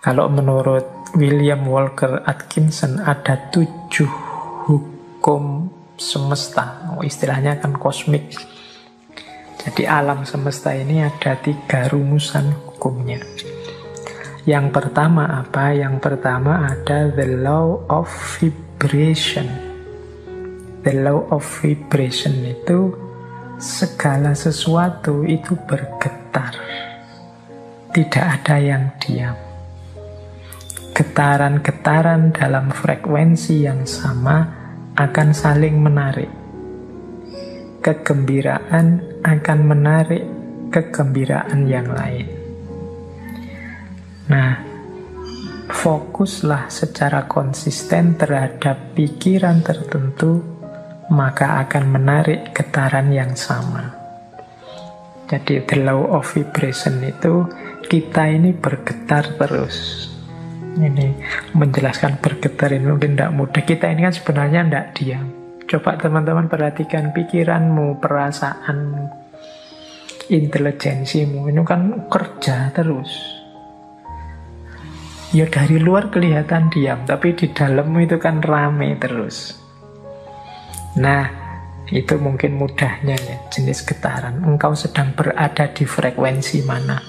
Kalau menurut William Walker Atkinson ada 7 hukum semesta. Istilahnya kan kosmik. Jadi alam semesta ini ada 3 rumusan hukumnya. Yang pertama apa? Yang pertama ada the law of vibration. The law of vibration itu segala sesuatu itu bergetar. Tidak ada yang diam. Getaran-getaran dalam frekuensi yang sama akan saling menarik. Kegembiraan akan menarik kegembiraan yang lain. Nah, fokuslah secara konsisten terhadap pikiran tertentu, maka akan menarik getaran yang sama. Jadi the law of vibration itu kita ini bergetar terus. Ini menjelaskan bergetar ini mungkin tidak mudah. Kita ini kan sebenarnya tidak diam. Coba teman-teman perhatikan pikiranmu, perasaanmu, intelijensimu, ini kan kerja terus. Ya dari luar kelihatan diam, tapi di dalammu itu kan rame terus. Nah, itu mungkin mudahnya ya, jenis getaran. Engkau sedang berada di frekuensi mana?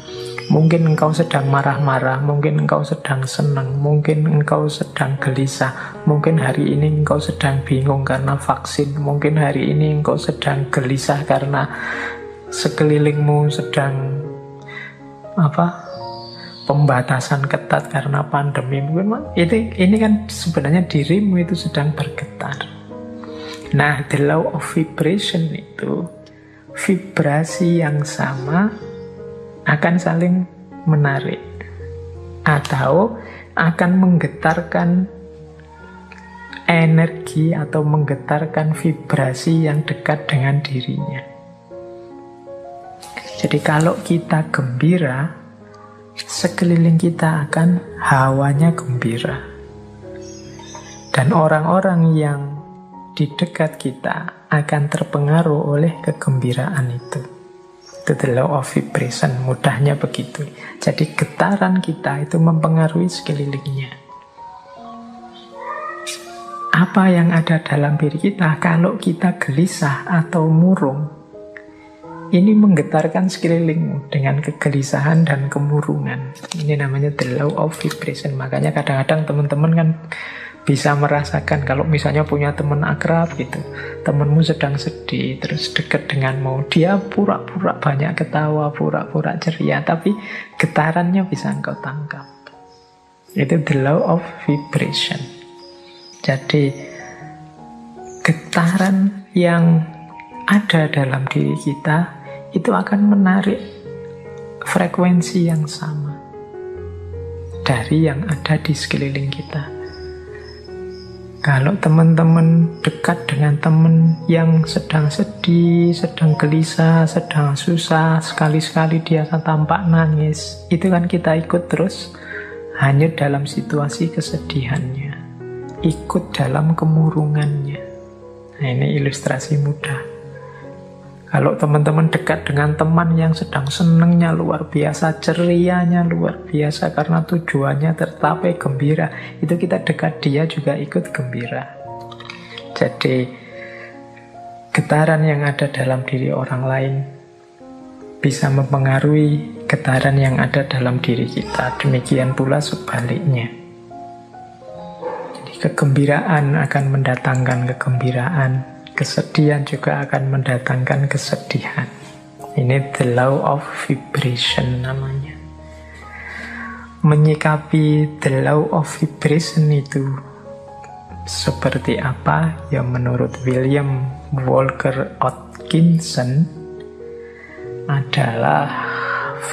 Mungkin engkau sedang marah-marah, mungkin engkau sedang senang, mungkin engkau sedang gelisah, mungkin hari ini engkau sedang bingung karena vaksin, mungkin hari ini engkau sedang gelisah karena sekelilingmu sedang pembatasan ketat karena pandemi. Mungkin ini kan sebenarnya dirimu itu sedang bergetar. Nah, the law of vibration itu vibrasi yang sama akan saling menarik atau akan menggetarkan energi atau menggetarkan vibrasi yang dekat dengan dirinya. Jadi kalau kita gembira, sekeliling kita akan hawanya gembira. Dan orang-orang yang di dekat kita akan terpengaruh oleh kegembiraan itu. Itu the law of vibration, mudahnya begitu. Jadi getaran kita itu mempengaruhi sekelilingnya. Apa yang ada dalam diri kita, kalau kita gelisah atau murung, ini menggetarkan sekelilingmu dengan kegelisahan dan kemurungan. Ini namanya the law of vibration. Makanya kadang-kadang teman-teman kan bisa merasakan kalau misalnya punya teman akrab gitu, temanmu sedang sedih, terus dekat denganmu, dia pura-pura banyak ketawa, pura-pura ceria, tapi getarannya bisa engkau tangkap. Itu the law of vibration. Jadi getaran yang ada dalam diri kita itu akan menarik frekuensi yang sama dari yang ada di sekeliling kita. Kalau teman-teman dekat dengan teman yang sedang sedih, sedang gelisah, sedang susah, sekali-sekali dia tampak nangis, itu kan kita ikut terus hanyut dalam situasi kesedihannya, ikut dalam kemurungannya. Nah, ini ilustrasi mudah. Kalau teman-teman dekat dengan teman yang sedang senengnya luar biasa, cerianya luar biasa karena tujuannya tercapai, gembira, itu kita dekat dia juga ikut gembira. Jadi getaran yang ada dalam diri orang lain bisa mempengaruhi getaran yang ada dalam diri kita. Demikian pula sebaliknya. Jadi kegembiraan akan mendatangkan kegembiraan, kesedihan juga akan mendatangkan kesedihan. Ini the law of vibration namanya. Menyikapi the law of vibration itu seperti apa? Ya menurut William Walker Atkinson adalah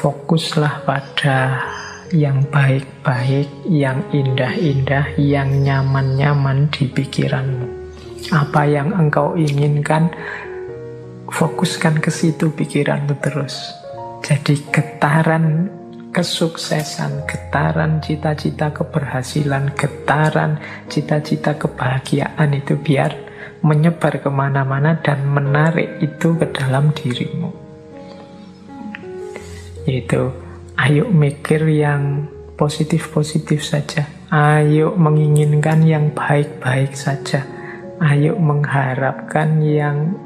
fokuslah pada yang baik-baik, yang indah-indah, yang nyaman-nyaman di pikiranmu. Apa yang engkau inginkan, fokuskan ke situ pikiranmu terus. Jadi getaran kesuksesan, getaran cita-cita keberhasilan, getaran cita-cita kebahagiaan itu biar menyebar kemana-mana dan menarik itu ke dalam dirimu. Yaitu, ayo mikir yang positif-positif saja. Ayo menginginkan yang baik-baik saja. Ayo mengharapkan yang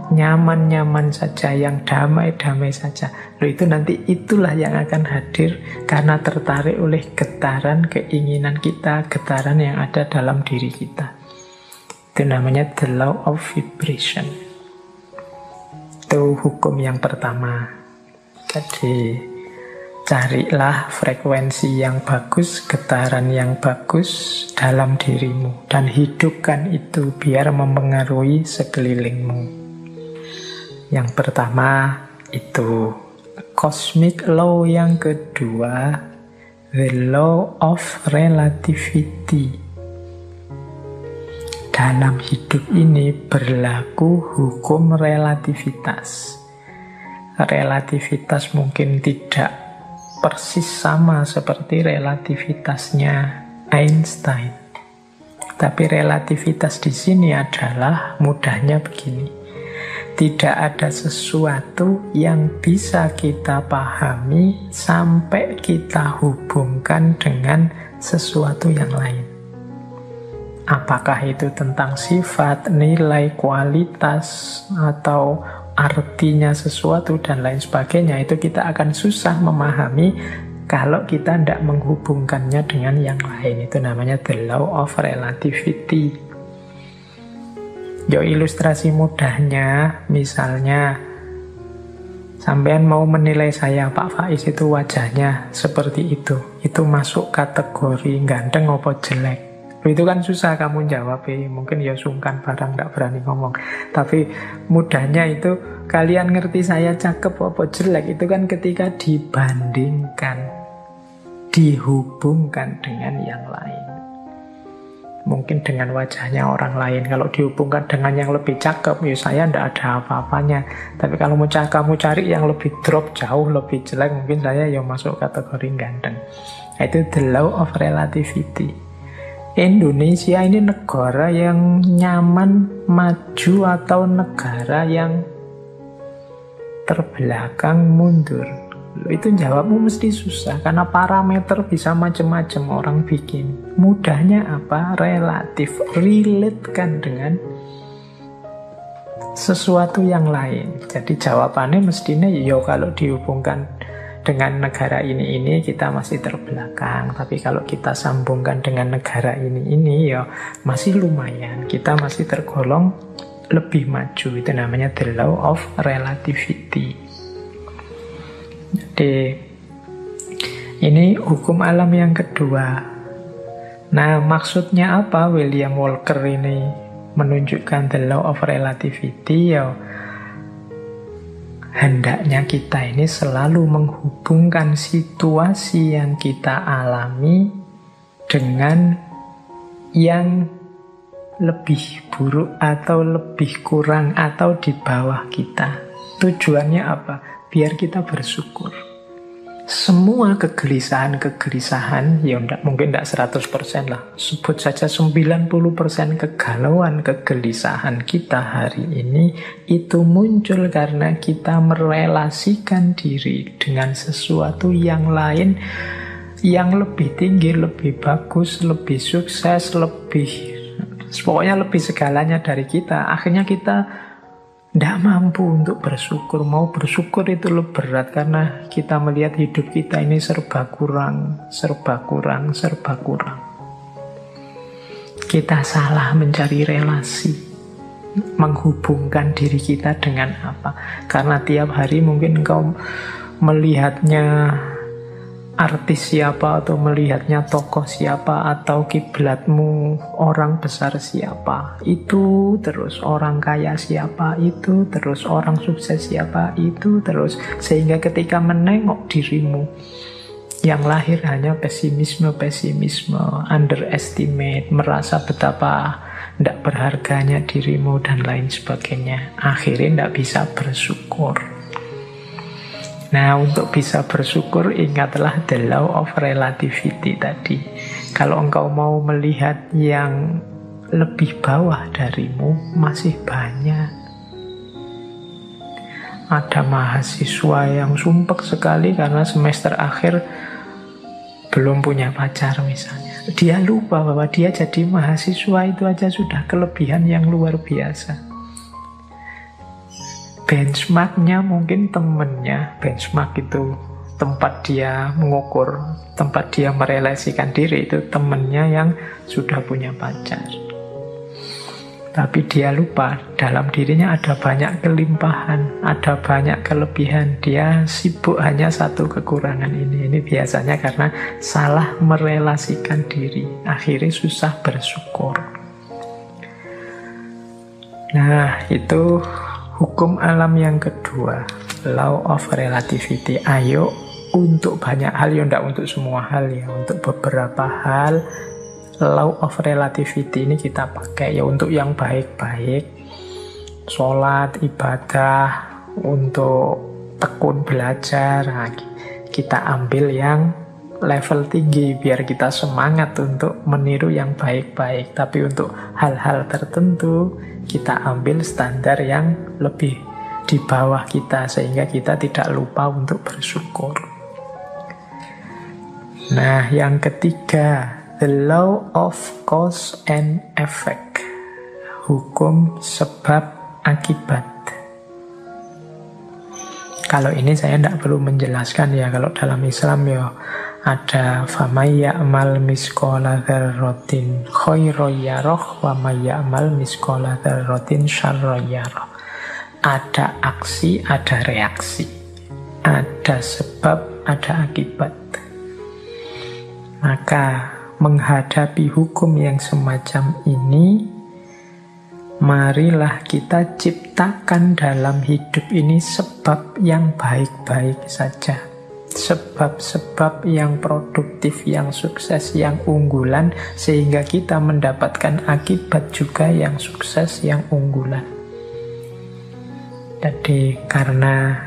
nyaman-nyaman saja, yang damai-damai saja. Loh, itu nanti itulah yang akan hadir karena tertarik oleh getaran keinginan kita, getaran yang ada dalam diri kita. Itu namanya the law of vibration. Itu hukum yang pertama. Jadi carilah frekuensi yang bagus, getaran yang bagus dalam dirimu, dan hidupkan itu biar mempengaruhi sekelilingmu. Yang pertama itu cosmic law, yang kedua the law of relativity. Dalam hidup ini berlaku hukum relativitas. Relativitas mungkin tidak persis sama seperti relativitasnya Einstein. Tapi relativitas di sini adalah mudahnya begini. Tidak ada sesuatu yang bisa kita pahami sampai kita hubungkan dengan sesuatu yang lain. Apakah itu tentang sifat, nilai, kualitas, atau artinya sesuatu dan lain sebagainya, itu kita akan susah memahami kalau kita tidak menghubungkannya dengan yang lain. Itu namanya the law of relativity. Ilustrasi mudahnya, misalnya sampean mau menilai saya, Pak Faiz itu wajahnya seperti itu masuk kategori ganteng apa jelek? Itu kan susah kamu jawab, mungkin ya sungkan barang, gak berani ngomong. Tapi mudahnya itu, kalian ngerti saya cakep apa jelek, itu kan ketika dibandingkan, dihubungkan dengan yang lain. Mungkin dengan wajahnya orang lain, kalau dihubungkan dengan yang lebih cakep, ya saya tidak ada apa-apanya. Tapi kalau kamu cari yang lebih drop, jauh lebih jelek, mungkin saya ya masuk kategori ganteng. Itu the law of relativity. Indonesia ini negara yang nyaman, maju, atau negara yang terbelakang, mundur? Itu jawabmu mesti susah, karena parameter bisa macam-macam orang bikin. Mudahnya apa? Relatif, relatekan dengan sesuatu yang lain. Jadi jawabannya mestinya ya kalau dihubungkan dengan negara ini kita masih terbelakang. Tapi kalau kita sambungkan dengan negara ini ya masih lumayan, kita masih tergolong lebih maju. Itu namanya the law of relativity. Jadi ini hukum alam yang kedua. Nah, maksudnya apa William Walker ini menunjukkan the law of relativity? Ya, hendaknya kita ini selalu menghubungkan situasi yang kita alami dengan yang lebih buruk atau lebih kurang atau di bawah kita. Tujuannya apa? Biar kita bersyukur. Semua kegelisahan, ya mungkin tidak 100% lah, sebut saja 90% kegalauan, kegelisahan kita hari ini, itu muncul karena kita merelasikan diri dengan sesuatu yang lain, yang lebih tinggi, lebih bagus, lebih sukses, pokoknya lebih segalanya dari kita. Akhirnya kita tidak mampu untuk bersyukur. Mau bersyukur itu lebih berat karena kita melihat hidup kita ini serba kurang. Kita salah mencari relasi, menghubungkan diri kita dengan apa. Karena tiap hari mungkin engkau melihatnya artis siapa, atau melihatnya tokoh siapa, atau kiblatmu orang besar siapa, itu terus orang kaya siapa, itu terus orang sukses siapa, itu terus, sehingga ketika menengok dirimu yang lahir hanya pesimisme, underestimate, merasa betapa tidak berharganya dirimu dan lain sebagainya, akhirnya tidak bisa bersyukur. Nah, untuk bisa bersyukur, ingatlah the law of relativity tadi. Kalau engkau mau melihat yang lebih bawah darimu, masih banyak. Ada mahasiswa yang sumpek sekali karena semester akhir belum punya pacar misalnya. Dia lupa bahwa dia jadi mahasiswa itu aja sudah kelebihan yang luar biasa. Benchmarknya mungkin temennya. Benchmark itu tempat dia mengukur, tempat dia merelasikan diri, itu temennya yang sudah punya pacar. Tapi dia lupa, dalam dirinya ada banyak kelimpahan, ada banyak kelebihan. Dia sibuk hanya satu kekurangan ini. Ini biasanya karena salah merelasikan diri. Akhirnya susah bersyukur. Nah, itu hukum alam yang kedua, law of relativity. Ayo, untuk banyak hal, ya tidak untuk semua hal ya, untuk beberapa hal law of relativity ini kita pakai ya untuk yang baik-baik, sholat, ibadah, untuk tekun belajar. Nah, kita ambil yang level tinggi biar kita semangat untuk meniru yang baik-baik. Tapi untuk hal-hal tertentu kita ambil standar yang lebih di bawah kita, sehingga kita tidak lupa untuk bersyukur. Nah, yang ketiga, the law of cause and effect. Hukum sebab akibat. Kalau ini saya tidak perlu menjelaskan ya. Kalau dalam Islam ya ada faman ya'mal misqala dzarratin khairan yarah wa may ya'mal misqala dzarratin syarran yarah. Ada aksi, ada reaksi. Ada sebab, ada akibat. Maka menghadapi hukum yang semacam ini, marilah kita ciptakan dalam hidup ini sebab yang baik-baik saja. Sebab-sebab yang produktif, yang sukses, yang unggulan, sehingga kita mendapatkan akibat juga yang sukses, yang unggulan. Jadi karena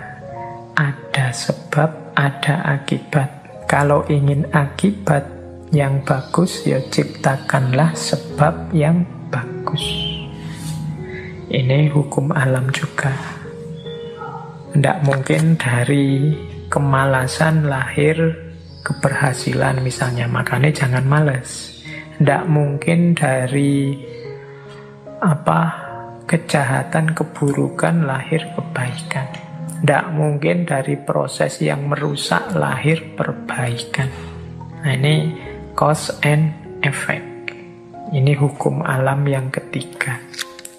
ada sebab, ada akibat. Kalau ingin akibat yang bagus, ya ciptakanlah sebab yang bagus. Ini hukum alam juga. Tidak mungkin dari kemalasan lahir keberhasilan misalnya, makanya jangan malas. Tidak mungkin dari kejahatan, keburukan lahir kebaikan. Tidak mungkin dari proses yang merusak lahir perbaikan. Nah, ini cause and effect. Ini hukum alam yang ketiga.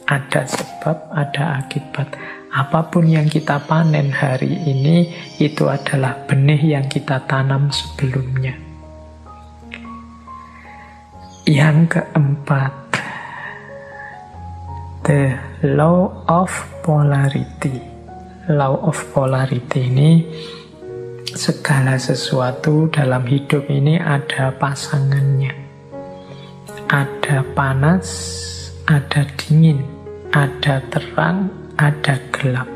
Ada sebab, ada akibat. Apapun yang kita panen hari ini, itu adalah benih yang kita tanam sebelumnya. Yang keempat, the law of polarity. Law of polarity ini, segala sesuatu dalam hidup ini ada pasangannya. Ada panas, ada dingin, ada terang, ada gelap,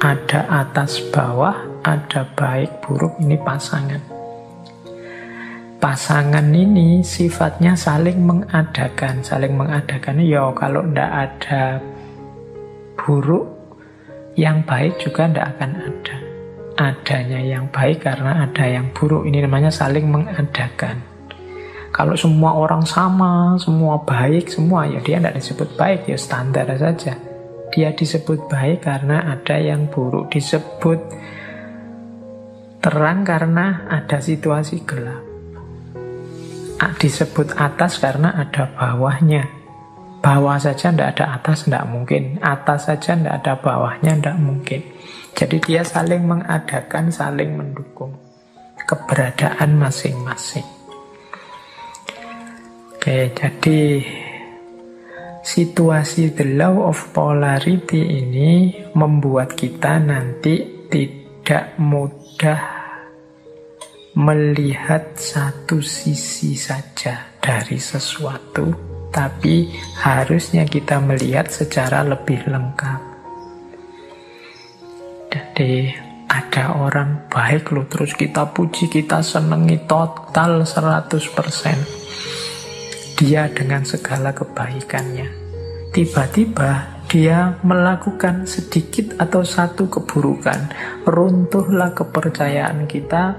ada atas bawah, ada baik buruk. Ini pasangan. Pasangan ini sifatnya saling mengadakan. Saling mengadakan ya, kalau tidak ada buruk, yang baik juga tidak akan ada. Adanya yang baik karena ada yang buruk. Ini namanya saling mengadakan. Kalau semua orang sama, semua baik, semua, ya dia tidak disebut baik, ya standar saja. Dia disebut baik karena ada yang buruk. Disebut terang karena ada situasi gelap. Disebut atas karena ada bawahnya. Bawah saja tidak ada atas, tidak mungkin. Atas saja tidak ada bawahnya, tidak mungkin. Jadi dia saling mengadakan, saling mendukung keberadaan masing-masing. Oke, jadi situasi the law of polarity ini membuat kita nanti tidak mudah melihat satu sisi saja dari sesuatu, tapi harusnya kita melihat secara lebih lengkap. Jadi ada orang baik loh, terus kita puji, kita senangi total 100%. Dia dengan segala kebaikannya. Tiba-tiba dia melakukan sedikit atau satu keburukan. Runtuhlah kepercayaan kita.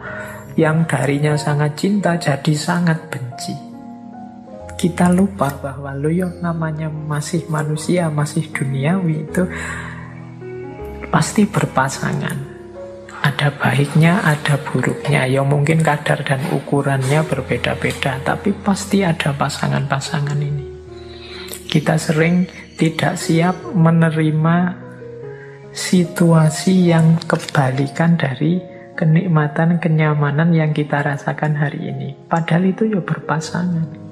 yang darinya sangat cinta jadi sangat benci. Kita lupa bahwa namanya masih manusia, masih duniawi, itu pasti berpasangan. Ada baiknya, ada buruknya. Ya mungkin kadar dan ukurannya berbeda-beda, tapi pasti ada pasangan-pasangan ini. Kita sering tidak siap menerima situasi yang kebalikan dari kenikmatan, kenyamanan yang kita rasakan hari ini. Padahal itu ya berpasangan.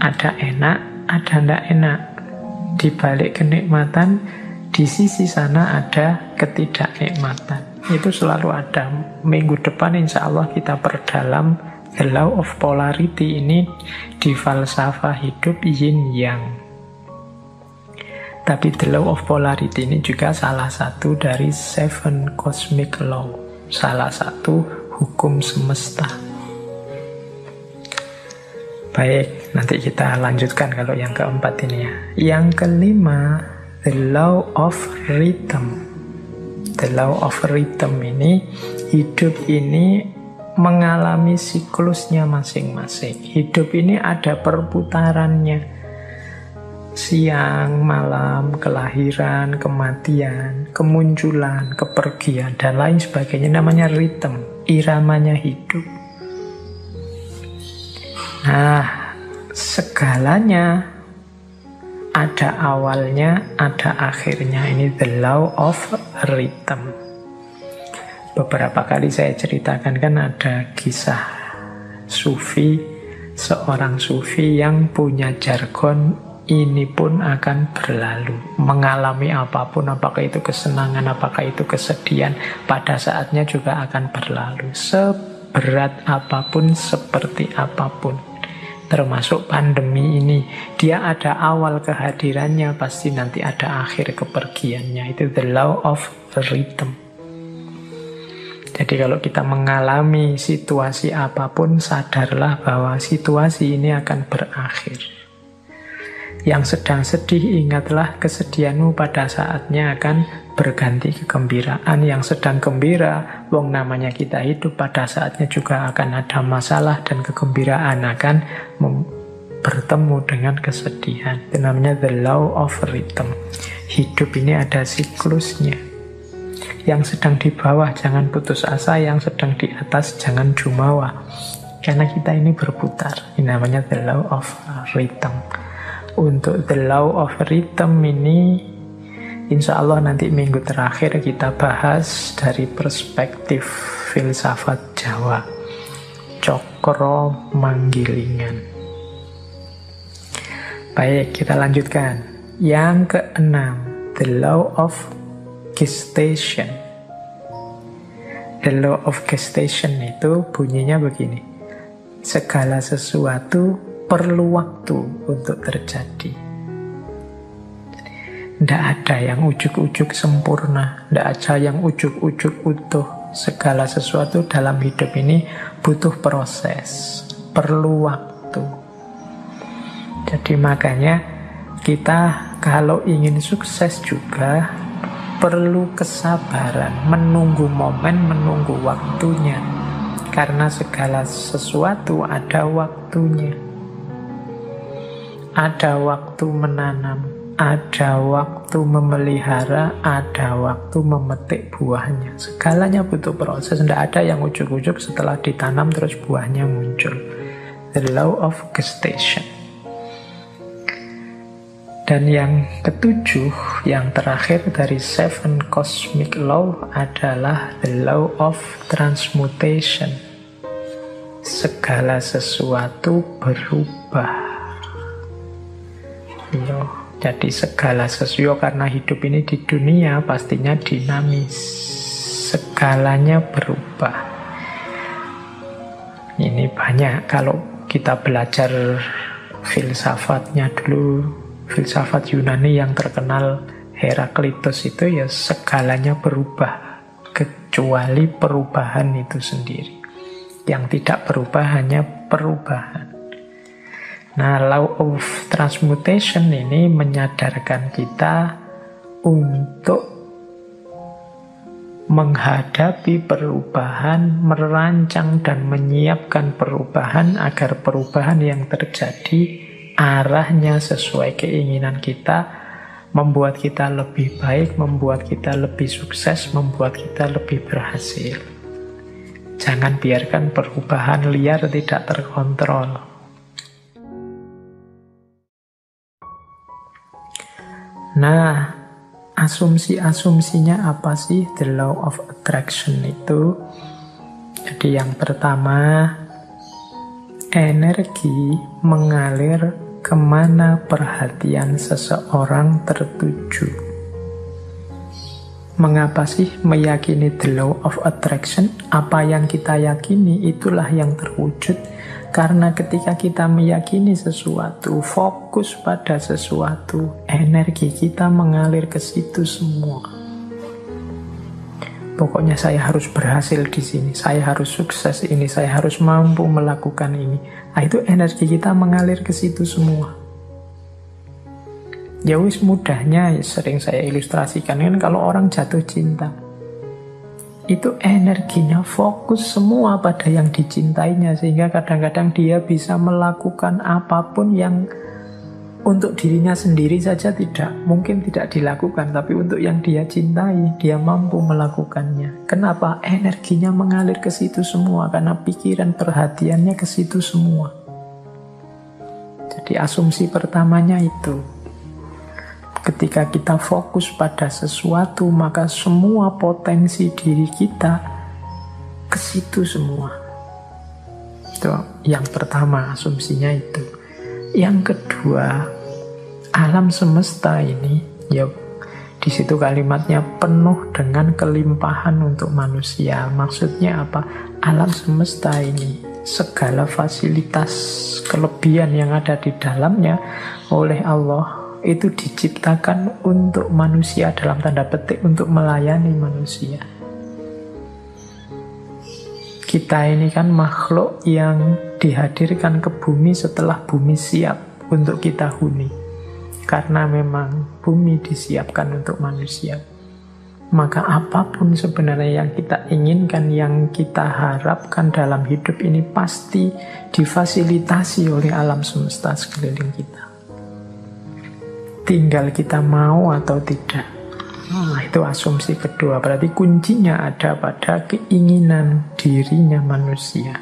Ada enak, ada tidak enak. Di balik kenikmatan, di sisi sana ada ketidaknikmatan. Itu selalu ada. Minggu depan insya Allah kita perdalam the law of polarity ini di falsafah hidup yin yang. Tapi the law of polarity ini juga salah satu dari 7 cosmic law. Salah satu hukum semesta. Baik, nanti kita lanjutkan kalau yang keempat ini ya. Yang kelima, the law of rhythm. The law of rhythm ini, hidup ini mengalami siklusnya masing-masing. Hidup ini ada perputarannya. Siang, malam, kelahiran, kematian, kemunculan, kepergian, dan lain sebagainya. Namanya rhythm, iramanya hidup. Nah, segalanya ada awalnya, ada akhirnya. Ini the law of rhythm. Beberapa kali saya ceritakan kan ada kisah sufi, seorang sufi yang punya jargon, ini pun akan berlalu. Mengalami apapun, apakah itu kesenangan, apakah itu kesedihan, pada saatnya juga akan berlalu. Seberat apapun, seperti apapun. Termasuk pandemi ini, dia ada awal kehadirannya, pasti nanti ada akhir kepergiannya. Itu the law of rhythm. Jadi kalau kita mengalami situasi apapun, sadarlah bahwa situasi ini akan berakhir. Yang sedang sedih, ingatlah kesedihanmu pada saatnya akan berganti kegembiraan. Yang sedang gembira, wong namanya kita hidup, pada saatnya juga akan ada masalah dan kegembiraan akan bertemu dengan kesedihan. Itu namanya the law of rhythm. Hidup ini ada siklusnya. Yang sedang di bawah jangan putus asa, yang sedang di atas jangan jumawa. Karena kita ini berputar. Ini namanya the law of rhythm. Untuk the law of rhythm ini, insya Allah nanti minggu terakhir kita bahas dari perspektif filsafat Jawa. Cokro Manggilingan. Baik, kita lanjutkan. Yang keenam, the law of gestation. The law of gestation itu bunyinya begini. Segala sesuatu perlu waktu untuk terjadi. Tidak ada yang ujuk-ujuk sempurna, tidak ada yang ujuk-ujuk utuh. Segala sesuatu dalam hidup ini butuh proses, perlu waktu. Jadi makanya kita kalau ingin sukses juga perlu kesabaran, menunggu momen, menunggu waktunya. Karena segala sesuatu ada waktunya. Ada waktu menanam, ada waktu memelihara, ada waktu memetik buahnya. Segalanya butuh proses. Tidak ada yang ujuk-ujuk setelah ditanam terus buahnya muncul. The law of gestation. Dan yang ketujuh, yang terakhir dari 7 cosmic law adalah the law of transmutation. Segala sesuatu berubah. Jadi segala sesuatu, karena hidup ini di dunia pastinya dinamis, segalanya berubah. Ini banyak kalau kita belajar filsafatnya dulu, filsafat Yunani yang terkenal Heraklitus itu ya segalanya berubah, kecuali perubahan itu sendiri. Yang tidak berubah hanya perubahan. Nah, law of transmutation ini menyadarkan kita untuk menghadapi perubahan, merancang dan menyiapkan perubahan agar perubahan yang terjadi arahnya sesuai keinginan kita, membuat kita lebih baik, membuat kita lebih sukses, membuat kita lebih berhasil. Jangan biarkan perubahan liar tidak terkontrol. Nah, asumsi-asumsinya apa sih the law of attraction itu? Jadi yang pertama, energi mengalir kemana perhatian seseorang tertuju. Mengapa sih meyakini the law of attraction? Apa yang kita yakini itulah yang terwujud. Karena ketika kita meyakini sesuatu, fokus pada sesuatu, energi kita mengalir ke situ semua. Pokoknya saya harus berhasil di sini, saya harus sukses ini, saya harus mampu melakukan ini. Nah, itu energi kita mengalir ke situ semua. Ya wis mudahnya, sering saya ilustrasikan kan kalau orang jatuh cinta, itu energinya fokus semua pada yang dicintainya, sehingga kadang-kadang dia bisa melakukan apapun yang untuk dirinya sendiri saja mungkin tidak dilakukan, tapi untuk yang dia cintai, dia mampu melakukannya. Kenapa? Energinya mengalir ke situ semua, karena pikiran perhatiannya ke situ semua. Jadi asumsi pertamanya itu, ketika kita fokus pada sesuatu, maka semua potensi diri kita ke situ semua. Itu yang pertama, asumsinya itu. Yang kedua, alam semesta ini, ya di situ kalimatnya penuh dengan kelimpahan untuk manusia. Maksudnya apa? Alam semesta ini, segala fasilitas kelebihan yang ada di dalamnya oleh Allah itu diciptakan untuk manusia, dalam tanda petik untuk melayani manusia. Kita ini kan makhluk yang dihadirkan ke bumi setelah bumi siap untuk kita huni. Karena memang bumi disiapkan untuk manusia. Maka apapun sebenarnya yang kita inginkan, yang kita harapkan dalam hidup ini pasti difasilitasi oleh alam semesta sekeliling kita. Tinggal kita mau atau tidak. Itu asumsi kedua. Berarti kuncinya ada pada keinginan dirinya manusia.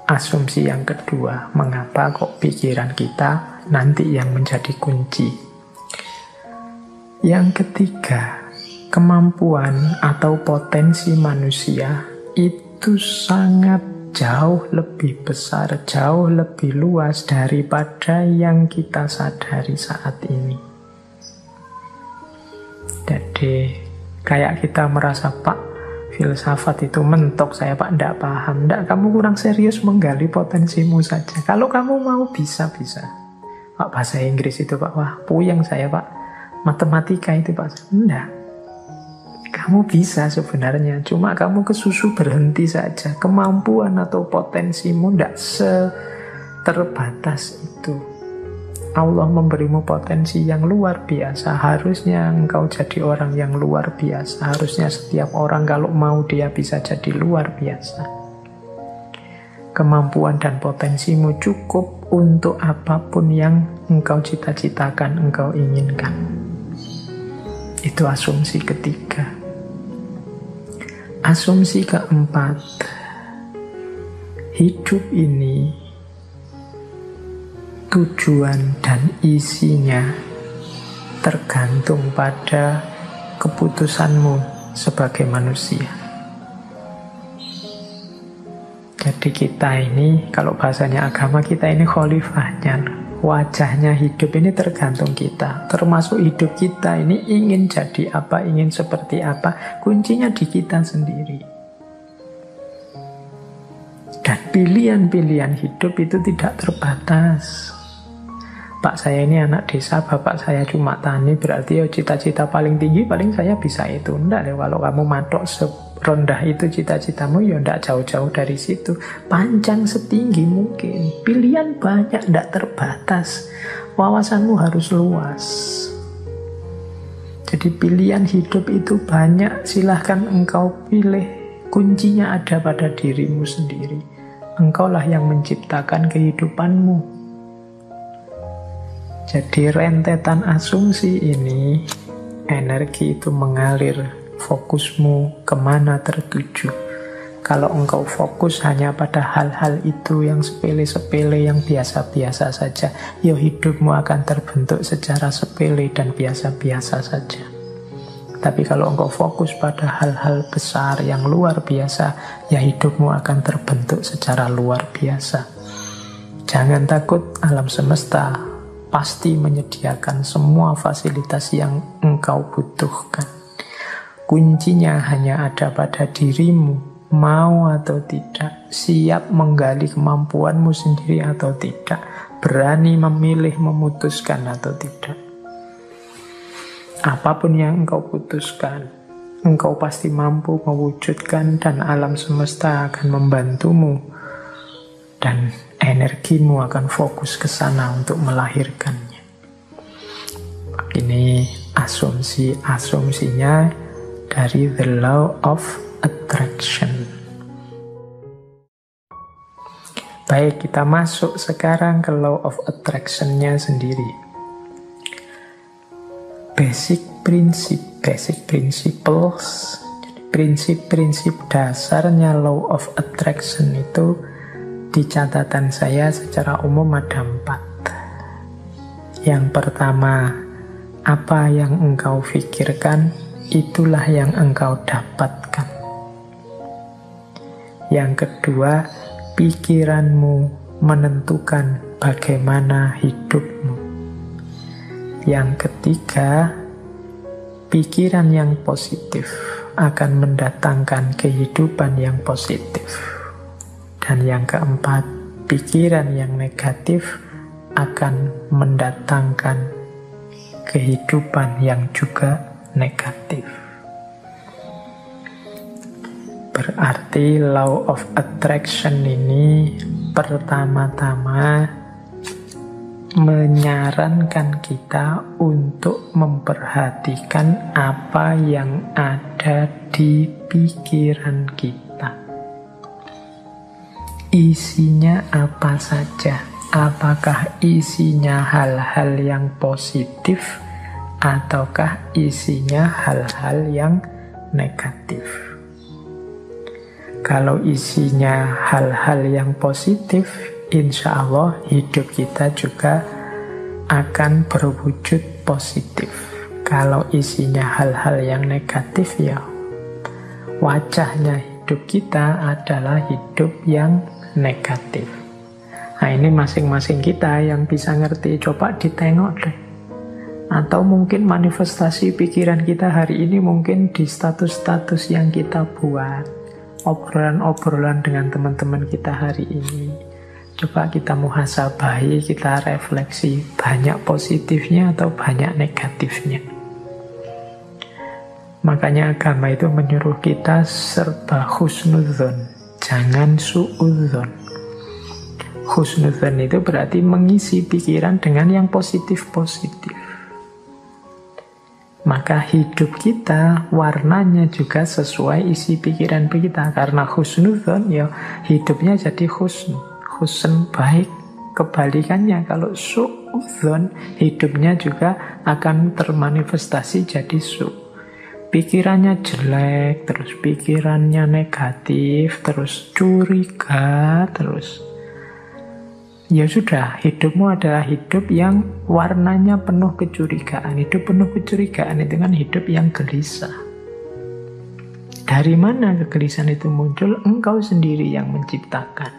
Asumsi yang kedua, mengapa kok pikiran kita nanti yang menjadi kunci. Yang ketiga, kemampuan atau potensi manusia itu sangat jauh lebih besar, jauh lebih luas daripada yang kita sadari saat ini. Jadi kayak kita merasa, Pak, filsafat itu mentok, saya Pak tidak paham. Tidak, kamu kurang serius menggali potensimu saja. Kalau kamu mau bisa-bisa. Pak, bahasa Inggris itu Pak, wah puyeng saya Pak. Matematika itu Pak, tidak. Kamu bisa sebenarnya, cuma kamu kesusu berhenti saja. Kemampuan atau potensimu tidak terbatas itu. Allah memberimu potensi yang luar biasa. Harusnya engkau jadi orang yang luar biasa. Harusnya setiap orang kalau mau dia bisa jadi luar biasa. Kemampuan dan potensimu cukup untuk apapun yang engkau cita-citakan, engkau inginkan. Itu asumsi ketiga. Asumsi keempat, hidup ini tujuan dan isinya tergantung pada keputusanmu sebagai manusia. Jadi kita ini, kalau bahasanya agama, kita ini khalifahnya. Wajahnya hidup ini tergantung kita. Termasuk hidup kita ini ingin jadi apa, ingin seperti apa. Kuncinya di kita sendiri. Dan pilihan-pilihan hidup itu tidak terbatas. Pak, saya ini anak desa, bapak saya cuma tani, berarti cita-cita paling tinggi paling saya bisa itu. Enggak deh, kalau kamu matok serendah itu cita-citamu, ya enggak jauh-jauh dari situ. Panjang setinggi mungkin. Pilihan banyak, enggak terbatas. Wawasanmu harus luas. Jadi pilihan hidup itu banyak, silahkan engkau pilih. Kuncinya ada pada dirimu sendiri. Engkaulah yang menciptakan kehidupanmu. Jadi rentetan asumsi ini, energi itu mengalir, fokusmu kemana tertuju. Kalau engkau fokus hanya pada hal-hal itu yang sepele-sepele, yang biasa-biasa saja, ya hidupmu akan terbentuk secara sepele dan biasa-biasa saja. Tapi kalau engkau fokus pada hal-hal besar yang luar biasa, ya hidupmu akan terbentuk secara luar biasa. Jangan takut, alam semesta pasti menyediakan semua fasilitas yang engkau butuhkan. Kuncinya hanya ada pada dirimu. Mau atau tidak, siap menggali kemampuanmu sendiri atau tidak, berani memilih, memutuskan atau tidak. Apapun yang engkau putuskan, engkau pasti mampu mewujudkan dan alam semesta akan membantumu. Dan energimu akan fokus ke sana untuk melahirkannya. Ini asumsinya dari The Law of Attraction. Baik, kita masuk sekarang ke Law of Attraction-nya sendiri. Basic principles, prinsip-prinsip dasarnya Law of Attraction itu di catatan saya secara umum ada 4. Yang pertama, apa yang engkau pikirkan, itulah yang engkau dapatkan. Yang kedua, pikiranmu menentukan bagaimana hidupmu. Yang ketiga, pikiran yang positif akan mendatangkan kehidupan yang positif. Dan yang keempat, pikiran yang negatif akan mendatangkan kehidupan yang juga negatif. Berarti Law of Attraction ini pertama-tama menyarankan kita untuk memperhatikan apa yang ada di pikiran kita. Isinya apa saja? Apakah isinya hal-hal yang positif ataukah isinya hal-hal yang negatif? Kalau isinya hal-hal yang positif, insya Allah hidup kita juga akan berwujud positif. Kalau isinya hal-hal yang negatif, ya wajahnya hidup kita adalah hidup yang negatif. Nah, ini masing-masing kita yang bisa ngerti. Coba ditengok deh. Atau mungkin manifestasi pikiran kita hari ini mungkin di status-status yang kita buat. Obrolan-obrolan dengan teman-teman kita hari ini. Coba kita muhasabahi, kita refleksi. Banyak positifnya atau banyak negatifnya. Makanya agama itu menyuruh kita serba husnudzon. Jangan suudzon. Husnudzon itu berarti mengisi pikiran dengan yang positif-positif. Maka hidup kita warnanya juga sesuai isi pikiran kita. Karena husnudzon, ya hidupnya jadi husn baik. Kebalikannya kalau suudzon, hidupnya juga akan termanifestasi jadi su. Pikirannya jelek, terus pikirannya negatif, terus curiga, terus ya sudah, hidupmu adalah hidup yang warnanya penuh kecurigaan. Hidup penuh kecurigaan itu kan hidup yang gelisah. Dari mana kegelisahan itu muncul? Engkau sendiri yang menciptakan.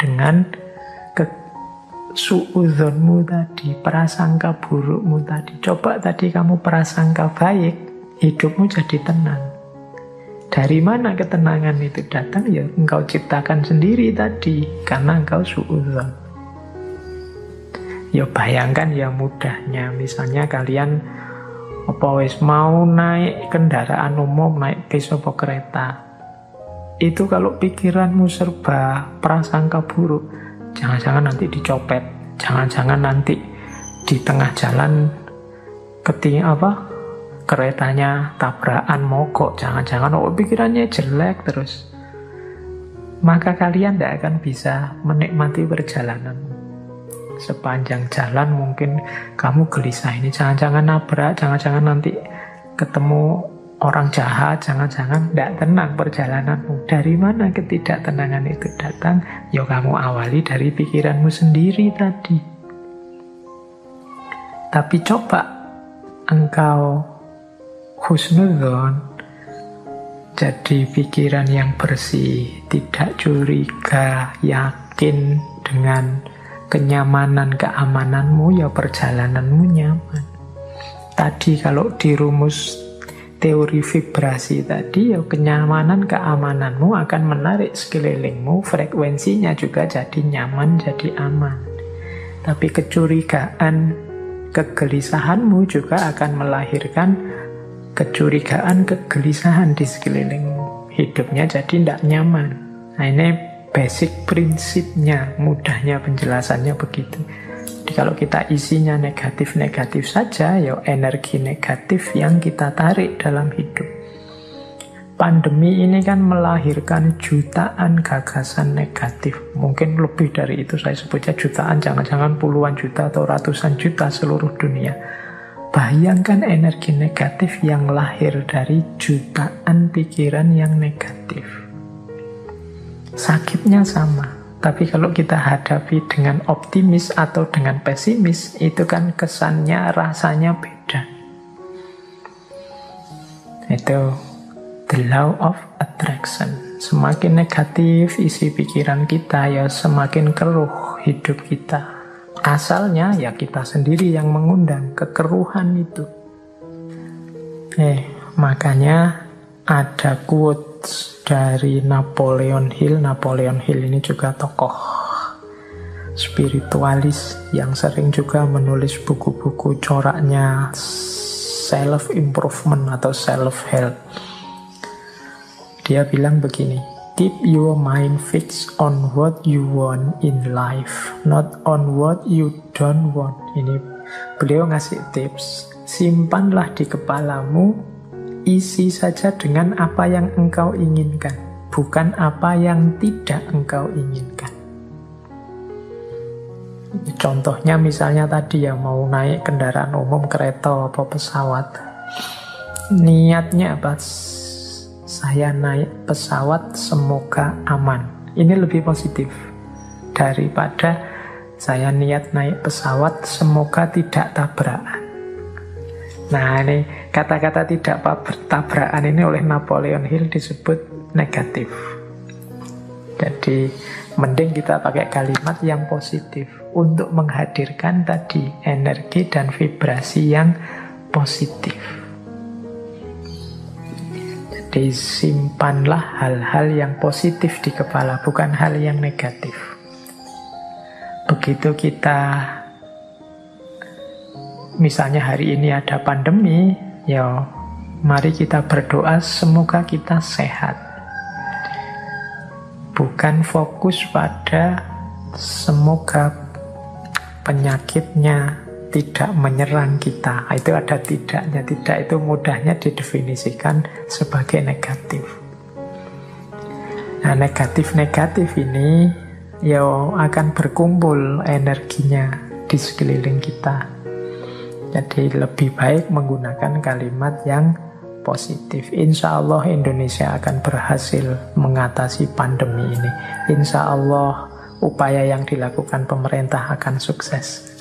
Dengan suudzonmu tadi, prasangka burukmu tadi. Coba tadi kamu prasangka baik, hidupmu jadi tenang. Dari mana ketenangan itu datang? Ya engkau ciptakan sendiri tadi, karena engkau suudzon. Ya bayangkan ya mudahnya, misalnya kalian mau naik kendaraan umum, naik bis atau kereta. Itu kalau pikiranmu serba prasangka buruk, jangan-jangan nanti dicopet, jangan-jangan nanti di tengah jalan keretanya tabrakan mogok, jangan-jangan pikirannya jelek terus, maka kalian tidak akan bisa menikmati perjalanan. Sepanjang jalan mungkin kamu gelisah, ini jangan-jangan nabrak, jangan-jangan nanti ketemu orang jahat, jangan-jangan tidak tenang perjalananmu. Dari mana ketidaktenangan itu datang? Ya kamu awali dari pikiranmu sendiri tadi. Tapi coba engkau husnudzon, jadi pikiran yang bersih, tidak curiga, yakin dengan kenyamanan, keamananmu, ya perjalananmu nyaman. Tadi kalau dirumus teori vibrasi tadi, ya kenyamanan, keamananmu akan menarik sekelilingmu, frekuensinya juga jadi nyaman, jadi aman. Tapi kecurigaan, kegelisahanmu juga akan melahirkan kecurigaan, kegelisahan di sekelilingmu. Hidupnya jadi tidak nyaman. Nah ini basic prinsipnya, mudahnya penjelasannya begitu. Jadi kalau kita isinya negatif-negatif saja, ya energi negatif yang kita tarik dalam hidup. Pandemi ini kan melahirkan jutaan gagasan negatif. Mungkin lebih dari itu, saya sebutnya jutaan, jangan-jangan puluhan juta atau ratusan juta seluruh dunia. Bayangkan energi negatif yang lahir dari jutaan pikiran yang negatif. Sakitnya sama. Tapi kalau kita hadapi dengan optimis atau dengan pesimis, itu kan kesannya, rasanya beda. Itu the law of attraction. Semakin negatif isi pikiran kita, ya semakin keruh hidup kita. Asalnya ya kita sendiri yang mengundang kekeruhan itu. Makanya ada quotes dari Napoleon Hill. Napoleon Hill ini juga tokoh spiritualis yang sering juga menulis buku-buku coraknya self-improvement atau self-help. Dia bilang begini, keep your mind fixed on what you want in life, not on what you don't want. Ini beliau ngasih tips, simpanlah di kepalamu, isi saja dengan apa yang engkau inginkan, bukan apa yang tidak engkau inginkan. Contohnya misalnya tadi ya, mau naik kendaraan umum, kereta apa pesawat. Niatnya apa? Saya naik pesawat semoga aman. Ini lebih positif daripada saya niat naik pesawat semoga tidak tabrakan. Nah ini kata-kata tidak tabrakan ini oleh Napoleon Hill disebut negatif. Jadi mending kita pakai kalimat yang positif untuk menghadirkan tadi energi dan vibrasi yang positif. Jadi simpanlah hal-hal yang positif di kepala, bukan hal yang negatif. Begitu kita, misalnya hari ini ada pandemi, ya mari kita berdoa semoga kita sehat. Bukan fokus pada semoga penyakitnya tidak menyerang kita. Itu ada tidaknya. Tidak itu mudahnya didefinisikan sebagai negatif. Nah, negatif-negatif ini ya akan berkumpul energinya di sekeliling kita. Jadi lebih baik menggunakan kalimat yang positif. Insya Allah Indonesia akan berhasil mengatasi pandemi ini. Insya Allah upaya yang dilakukan pemerintah akan sukses.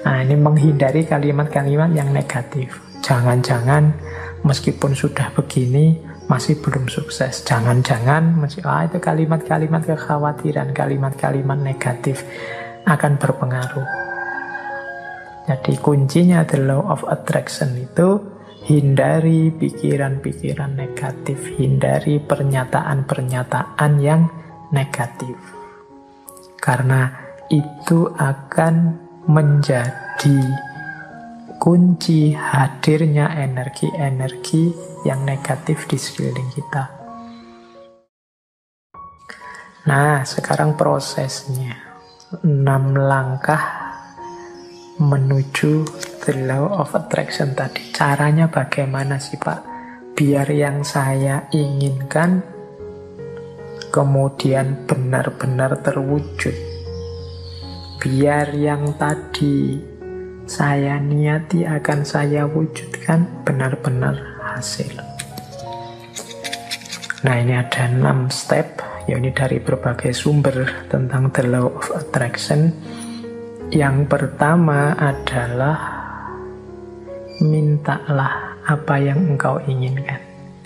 Nah ini menghindari kalimat-kalimat yang negatif. Jangan-jangan meskipun sudah begini masih belum sukses. Jangan-jangan itu kalimat-kalimat kekhawatiran, kalimat-kalimat negatif akan berpengaruh. Jadi kuncinya the law of attraction itu hindari pikiran-pikiran negatif, hindari pernyataan-pernyataan yang negatif. Karena itu akan menjadi kunci hadirnya energi-energi yang negatif di sekeliling kita. Nah, sekarang prosesnya 6 langkah menuju the law of attraction tadi. Caranya bagaimana sih Pak? Biar yang saya inginkan kemudian benar-benar terwujud. Biar yang tadi saya niati akan saya wujudkan benar-benar hasil. Nah, ini ada 6 step, ya ini dari berbagai sumber tentang the law of attraction. Yang pertama adalah mintalah apa yang engkau inginkan.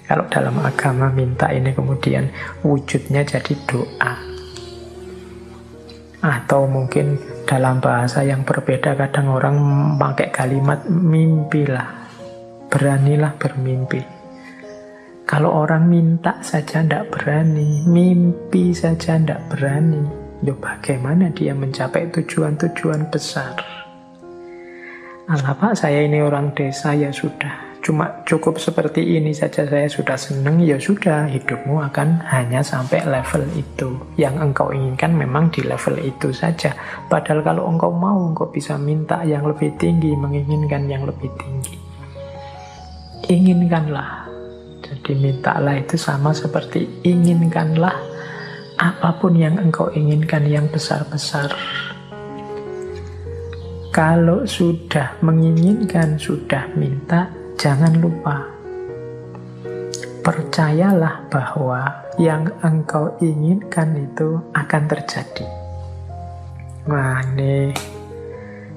Kalau dalam agama minta ini kemudian wujudnya jadi doa. Atau mungkin dalam bahasa yang berbeda, kadang orang pakai kalimat mimpilah, beranilah bermimpi. Kalau orang minta saja tidak berani, mimpi saja tidak berani, ya bagaimana dia mencapai tujuan-tujuan besar? Alah Pak, saya ini orang desa, ya sudah, cuma cukup seperti ini saja saya sudah senang, ya sudah, hidupmu akan hanya sampai level itu. Yang engkau inginkan memang di level itu saja. Padahal kalau engkau mau, engkau bisa minta yang lebih tinggi, menginginkan yang lebih tinggi. Inginkanlah. Jadi mintalah itu sama seperti inginkanlah apapun yang engkau inginkan yang besar-besar. Kalau sudah menginginkan, sudah minta, jangan lupa. Percayalah bahwa yang engkau inginkan itu akan terjadi. Nah,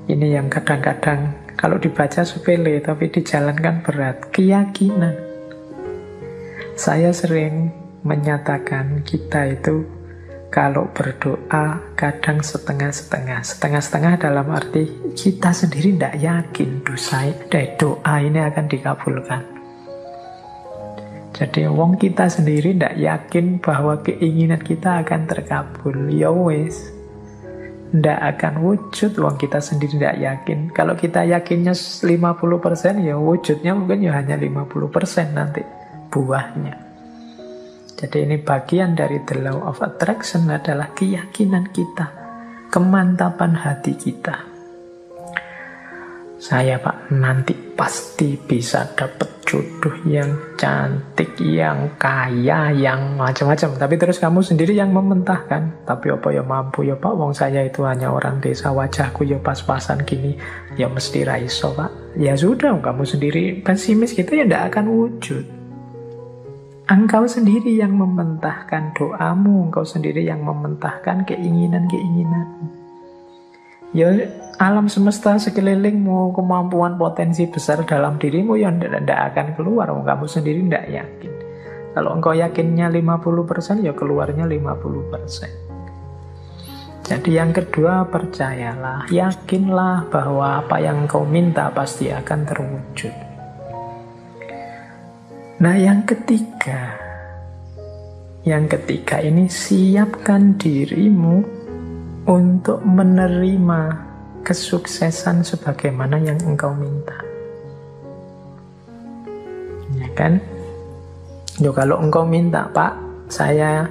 ini yang kadang-kadang kalau dibaca sepele tapi dijalankan berat. Keyakinan. Saya sering menyatakan kita itu kalau berdoa kadang setengah-setengah. Setengah-setengah dalam arti kita sendiri tidak yakin doa ini akan dikabulkan. Jadi wong kita sendiri tidak yakin bahwa keinginan kita akan terkabul. Ya wes, tidak akan wujud wong kita sendiri tidak yakin. Kalau kita yakinnya 50%, ya wujudnya mungkin ya hanya 50% nanti buahnya. Jadi ini bagian dari the law of attraction adalah keyakinan kita, kemantapan hati kita. Saya Pak nanti pasti bisa dapat jodoh yang cantik, yang kaya, yang macam-macam. Tapi terus kamu sendiri yang mementahkan. Tapi apa ya mampu ya Pak, wong saya itu hanya orang desa, wajahku ya pas-pasan gini, ya mesti raiso Pak. Ya sudah, kamu sendiri pesimis gitu ya tidak akan wujud. Engkau sendiri yang mementahkan doamu, engkau sendiri yang mementahkan keinginan-keinginanmu. Ya alam semesta sekelilingmu, kemampuan potensi besar dalam dirimu yang tidak akan keluar, kamu sendiri tidak yakin. Kalau engkau yakinnya 50%, ya keluarnya 50%. Jadi yang kedua, percayalah, yakinlah bahwa apa yang engkau minta pasti akan terwujud. Nah, yang ketiga ini siapkan dirimu untuk menerima kesuksesan sebagaimana yang engkau minta. Ya kan? Yo, kalau engkau minta, Pak, saya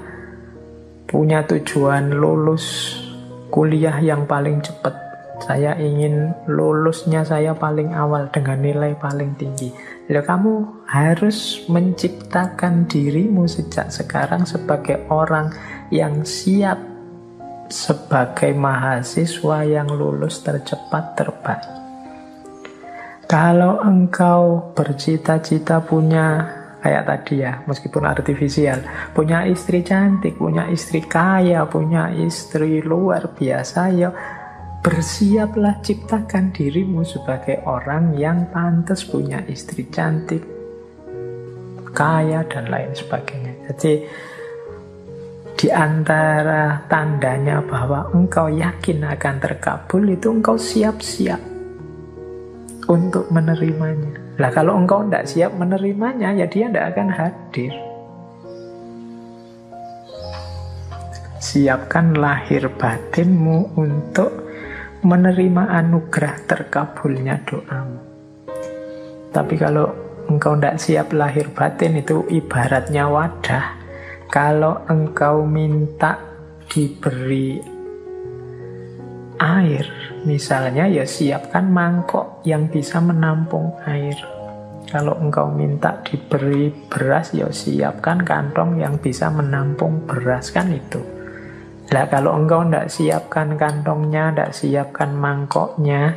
punya tujuan lulus kuliah yang paling cepat. Saya ingin lulusnya saya paling awal dengan nilai paling tinggi. Ya, kamu harus menciptakan dirimu sejak sekarang sebagai orang yang siap sebagai mahasiswa yang lulus tercepat terbaik. Kalau engkau bercita-cita punya, kayak tadi ya, meskipun artifisial, punya istri cantik, punya istri kaya, punya istri luar biasa, ya bersiaplah, ciptakan dirimu sebagai orang yang pantas punya istri cantik, kaya, dan lain sebagainya. Jadi di antara tandanya bahwa engkau yakin akan terkabul itu engkau siap-siap untuk menerimanya. Lah kalau engkau tidak siap menerimanya, ya dia tidak akan hadir. Siapkan lahir batinmu untuk menerima anugerah terkabulnya doamu. Tapi kalau engkau tidak siap lahir batin, itu ibaratnya wadah. Kalau engkau minta diberi air. Misalnya ya siapkan mangkok yang bisa menampung air. Kalau engkau minta diberi beras, ya siapkan kantong yang bisa menampung beras, kan itu. Lah kalau engkau tidak siapkan kantongnya, tidak siapkan mangkoknya,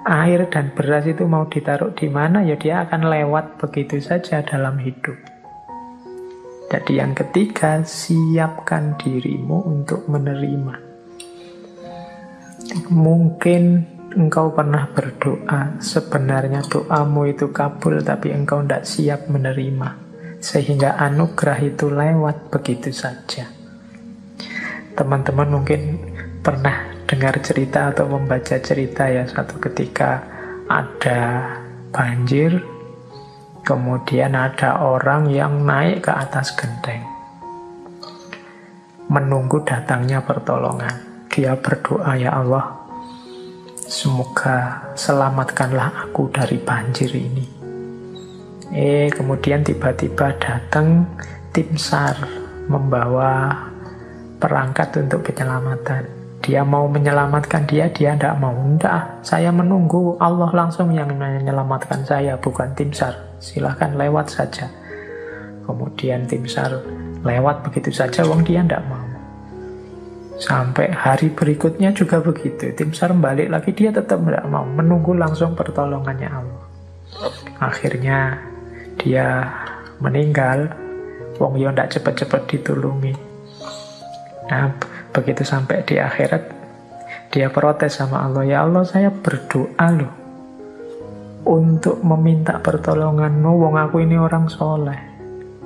air dan beras itu mau ditaruh di mana, ya dia akan lewat begitu saja dalam hidup. Jadi yang ketiga, siapkan dirimu untuk menerima. Mungkin engkau pernah berdoa, sebenarnya doamu itu kabul, tapi engkau tidak siap menerima, sehingga anugerah itu lewat begitu saja. Teman-teman mungkin pernah dengar cerita atau membaca cerita ya, suatu ketika ada banjir, kemudian ada orang yang naik ke atas genteng menunggu datangnya pertolongan. Dia berdoa, ya Allah, semoga selamatkanlah aku dari banjir ini. Kemudian tiba-tiba datang tim SAR membawa perangkat untuk penyelamatan. Dia mau menyelamatkan dia tidak mau. Enggak, saya menunggu Allah langsung yang menyelamatkan saya, bukan tim SAR. Silahkan lewat saja. Kemudian tim SAR lewat begitu saja, wong dia tidak mau. Sampai hari berikutnya juga begitu. Tim SAR balik lagi, dia tetap tidak mau. Menunggu langsung pertolongannya Allah. Akhirnya dia meninggal. Wong yo tidak cepat-cepat ditulungi. Nah, begitu sampai di akhirat, dia protes sama Allah. Ya Allah, saya berdoa loh untuk meminta pertolongan-Mu. Wong aku ini orang soleh.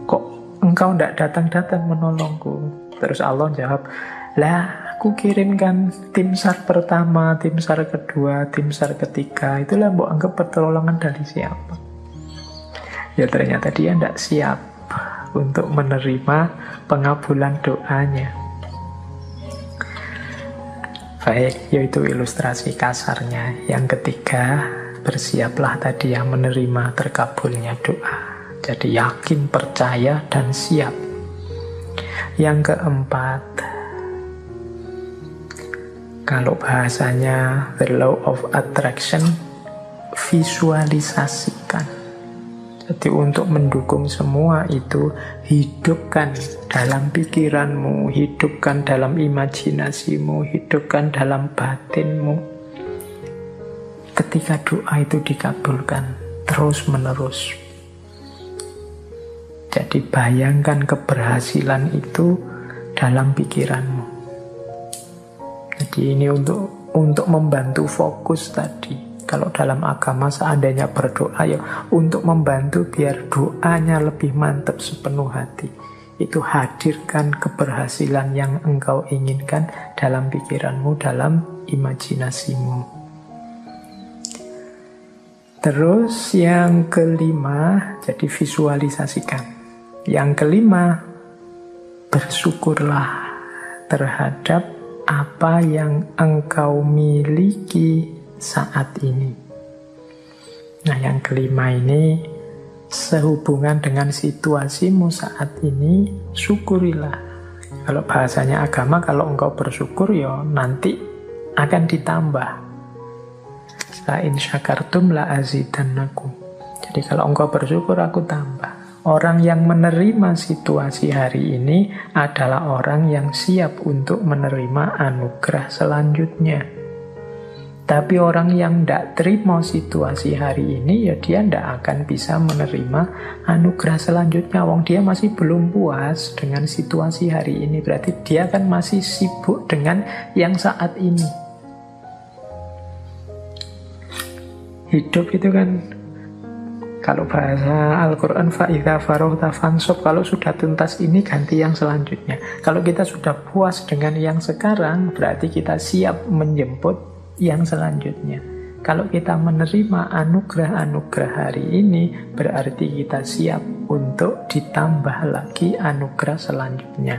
Kok engkau tidak datang-datang menolongku? Terus Allah jawab, lah aku kirimkan tim SAR pertama, tim SAR kedua, tim SAR ketiga. Itulah mbok anggap pertolongan dari siapa? Ya ternyata dia tidak siap untuk menerima pengabulan doanya. Baik, yaitu ilustrasi kasarnya. Yang ketiga, bersiaplah tadi yang menerima terkabulnya doa. Jadi yakin, percaya, dan siap. Yang keempat, kalau bahasanya the law of attraction, visualisasikan. Jadi untuk mendukung semua itu, hidupkan dalam pikiranmu, hidupkan dalam imajinasimu, hidupkan dalam batinmu. Ketika doa itu dikabulkan terus menerus. Jadi bayangkan keberhasilan itu dalam pikiranmu. Jadi ini untuk membantu fokus tadi. Kalau dalam agama seandainya berdoa ya untuk membantu biar doanya lebih mantap sepenuh hati. Itu hadirkan keberhasilan yang engkau inginkan dalam pikiranmu, dalam imajinasimu. Terus yang kelima, jadi visualisasikan. Yang kelima, bersyukurlah terhadap apa yang engkau miliki saat ini. Nah, yang kelima ini sehubungan dengan situasimu saat ini, syukurilah. Kalau bahasanya agama, kalau engkau bersyukur ya nanti akan ditambah. La in syakartum la azidannakum. Jadi kalau engkau bersyukur, aku tambah. Orang yang menerima situasi hari ini adalah orang yang siap untuk menerima anugerah selanjutnya. Tapi orang yang tidak terima situasi hari ini, ya dia tidak akan bisa menerima anugerah selanjutnya. Wong dia masih belum puas dengan situasi hari ini. Berarti dia kan masih sibuk dengan yang saat ini. Hidup itu kan, kalau bahasa Al-Quran, fa'idha farohta fansob, kalau sudah tuntas ini ganti yang selanjutnya. Kalau kita sudah puas dengan yang sekarang, berarti kita siap menjemput yang selanjutnya. Kalau kita menerima anugerah-anugerah hari ini, berarti kita siap untuk ditambah lagi anugerah selanjutnya.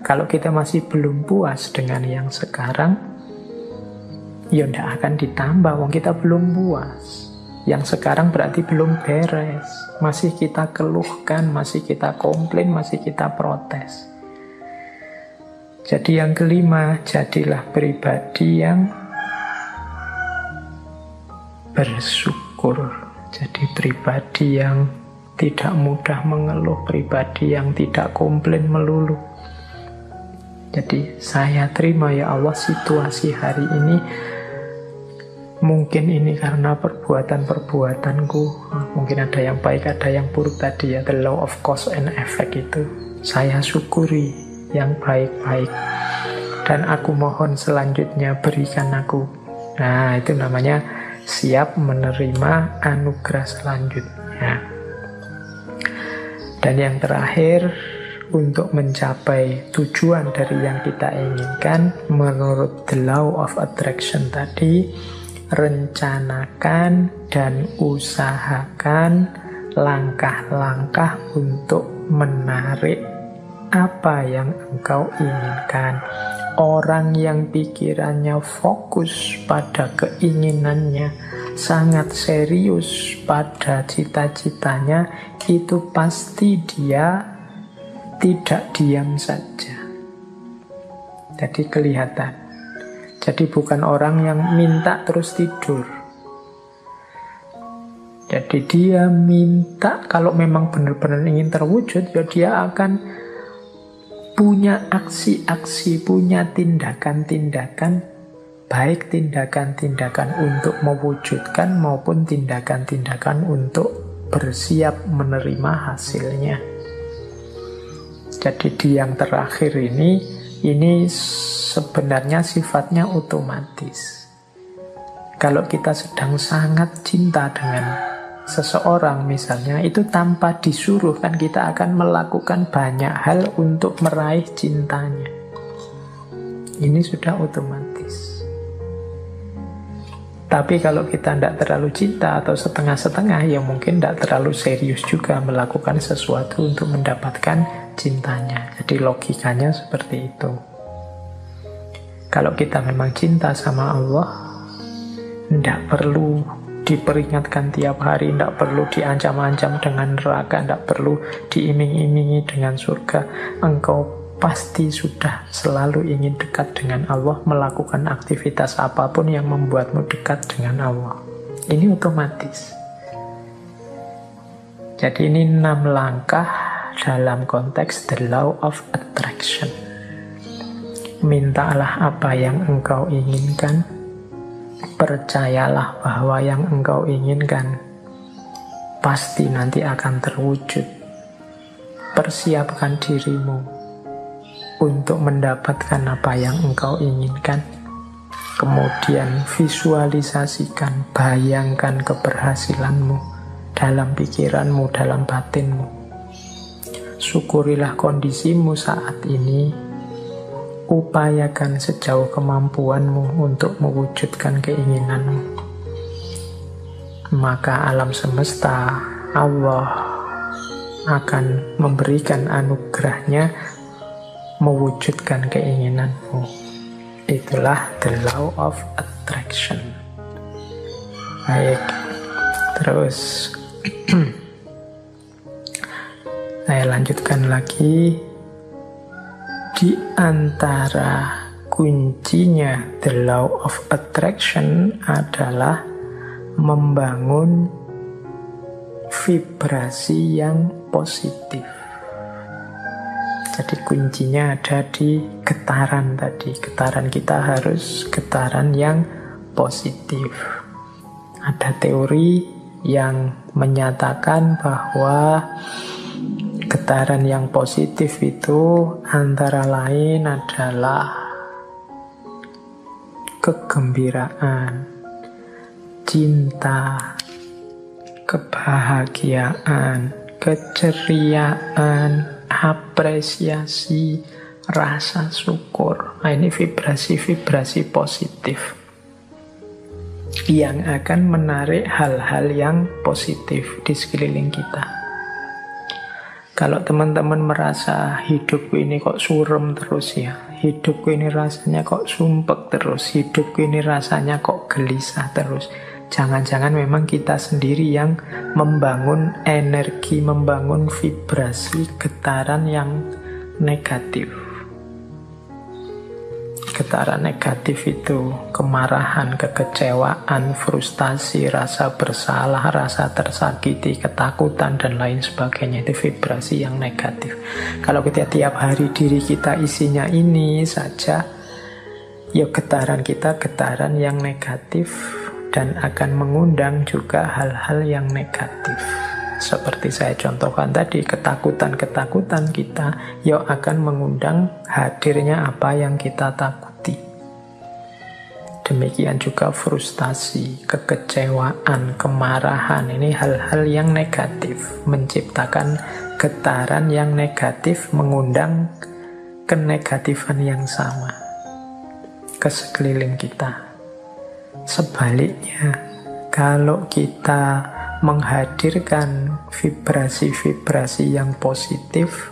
Kalau kita masih belum puas dengan yang sekarang, ya tidak akan ditambah, wong kita belum puas. Yang sekarang berarti belum beres, masih kita keluhkan, masih kita komplain, masih kita protes. Jadi yang kelima, jadilah pribadi yang bersyukur. Jadi pribadi yang tidak mudah mengeluh, pribadi yang tidak komplain melulu. Jadi saya terima ya Allah situasi hari ini. Mungkin ini karena perbuatan-perbuatanku. Mungkin ada yang baik, ada yang buruk tadi ya. The law of cause and effect itu. Saya syukuri yang baik-baik. Dan aku mohon selanjutnya berikan aku. Nah, itu namanya siap menerima anugerah selanjutnya. Dan yang terakhir, untuk mencapai tujuan dari yang kita inginkan, menurut the law of attraction tadi, rencanakan dan usahakan langkah-langkah untuk menarik apa yang engkau inginkan. Orang yang pikirannya fokus pada keinginannya, sangat serius pada cita-citanya, itu pasti dia tidak diam saja. Jadi kelihatan. Jadi bukan orang yang minta terus tidur. Jadi dia minta, kalau memang benar-benar ingin terwujud, ya dia akan punya aksi-aksi, punya tindakan-tindakan, baik tindakan-tindakan untuk mewujudkan maupun tindakan-tindakan untuk bersiap menerima hasilnya. Jadi di yang terakhir ini sebenarnya sifatnya otomatis. Kalau kita sedang sangat cinta dengan seseorang misalnya, itu tanpa disuruh kan kita akan melakukan banyak hal untuk meraih cintanya. Ini sudah otomatis. Tapi kalau kita tidak terlalu cinta atau setengah-setengah, ya mungkin tidak terlalu serius juga melakukan sesuatu untuk mendapatkan cintanya. Jadi logikanya seperti itu. Kalau kita memang cinta sama Allah, tidak perlu diperingatkan tiap hari, tidak perlu diancam-ancam dengan neraka, tidak perlu diiming-imingi dengan surga. Engkau pasti sudah selalu ingin dekat dengan Allah, melakukan aktivitas apapun yang membuatmu dekat dengan Allah. Ini otomatis. Jadi ini 6 langkah dalam konteks the law of attraction. Mintalah apa yang engkau inginkan, percayalah bahwa yang engkau inginkan pasti nanti akan terwujud. Persiapkan dirimu untuk mendapatkan apa yang engkau inginkan. Kemudian visualisasikan, bayangkan keberhasilanmu dalam pikiranmu, dalam batinmu. Syukurilah kondisimu saat ini. Upayakan sejauh kemampuanmu untuk mewujudkan keinginanmu. Maka alam semesta, Allah akan memberikan anugerahnya mewujudkan keinginanmu. Itulah the law of attraction. Baik, terus saya lanjutkan lagi. Di antara kuncinya the law of attraction adalah membangun vibrasi yang positif. Jadi kuncinya ada di getaran tadi. Getaran kita harus getaran yang positif. Ada teori yang menyatakan bahwa getaran yang positif itu antara lain adalah kegembiraan, cinta, kebahagiaan, keceriaan, apresiasi, rasa syukur. Nah, ini vibrasi-vibrasi positif yang akan menarik hal-hal yang positif di sekeliling kita. Kalau teman-teman merasa hidupku ini kok suram terus ya, hidupku ini rasanya kok sumpek terus, hidupku ini rasanya kok gelisah terus, jangan-jangan memang kita sendiri yang membangun energi, membangun vibrasi getaran yang negatif. Getaran negatif itu kemarahan, kekecewaan, frustasi, rasa bersalah, rasa tersakiti, ketakutan, dan lain sebagainya. Itu vibrasi yang negatif. Kalau kita tiap hari diri kita isinya ini saja, ya getaran kita getaran yang negatif dan akan mengundang juga hal-hal yang negatif. Seperti saya contohkan tadi, ketakutan-ketakutan kita ya akan mengundang hadirnya apa yang kita takuti. Demikian juga frustasi, kekecewaan, kemarahan, ini hal-hal yang negatif, menciptakan getaran yang negatif, mengundang kenegatifan yang sama ke sekeliling kita. Sebaliknya, kalau kita menghadirkan vibrasi-vibrasi yang positif,